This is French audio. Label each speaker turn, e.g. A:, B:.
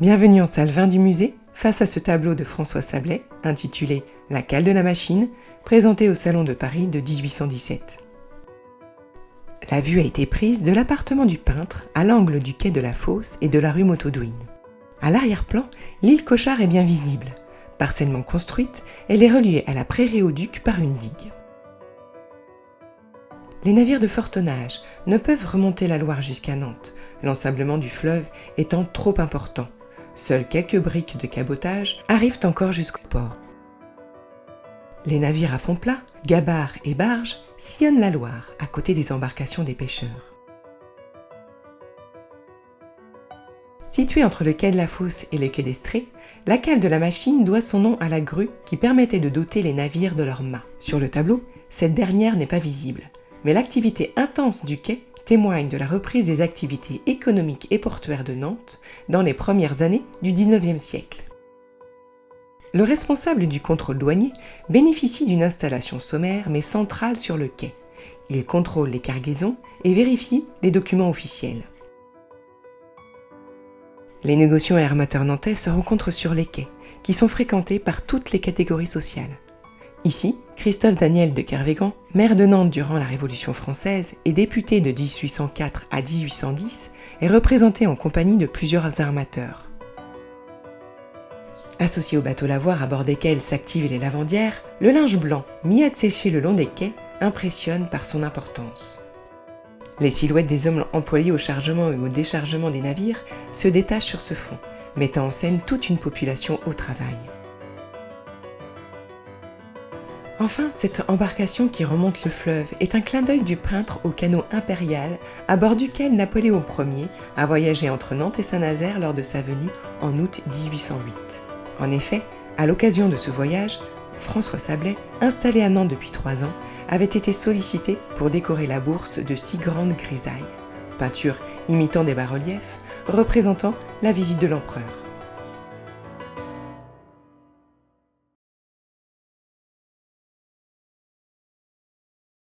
A: Bienvenue en salle 20 du musée, face à ce tableau de François Sablet, intitulé « La cale de la machine », présenté au Salon de Paris de 1817. La vue a été prise de l'appartement du peintre, à l'angle du quai de la Fosse et de la rue Montaudoin. À l'arrière-plan, l'île Cochard est bien visible. Partiellement construite, elle est reliée à la prairie aux Ducs par une digue. Les navires de fort tonnage ne peuvent remonter la Loire jusqu'à Nantes, l'ensablement du fleuve étant trop important. Seules quelques briques de cabotage arrivent encore jusqu'au port. Les navires à fond plat, gabarres et barges sillonnent la Loire à côté des embarcations des pêcheurs. Située entre le quai de la Fosse et le quai d'Estrées, la cale de la machine doit son nom à la grue qui permettait de doter les navires de leurs mâts. Sur le tableau, cette dernière n'est pas visible, mais l'activité intense du quai témoigne de la reprise des activités économiques et portuaires de Nantes dans les premières années du XIXe siècle. Le responsable du contrôle douanier bénéficie d'une installation sommaire mais centrale sur le quai. Il contrôle les cargaisons et vérifie les documents officiels. Les négociants et armateurs nantais se rencontrent sur les quais, qui sont fréquentés par toutes les catégories sociales. Ici, Christophe Daniel de Kervégan, maire de Nantes durant la Révolution française et député de 1804 à 1810, est représenté en compagnie de plusieurs armateurs. Associé aux bateaux lavoirs à bord desquels s'activent les lavandières, le linge blanc mis à sécher le long des quais impressionne par son importance. Les silhouettes des hommes employés au chargement et au déchargement des navires se détachent sur ce fond, mettant en scène toute une population au travail. Enfin, cette embarcation qui remonte le fleuve est un clin d'œil du peintre au canot impérial à bord duquel Napoléon Ier a voyagé entre Nantes et Saint-Nazaire lors de sa venue en août 1808. En effet, à l'occasion de ce voyage, François Sablet, installé à Nantes depuis 3 ans, avait été sollicité pour décorer la bourse de 6 grandes grisailles, peintures imitant des bas-reliefs représentant la visite de l'empereur.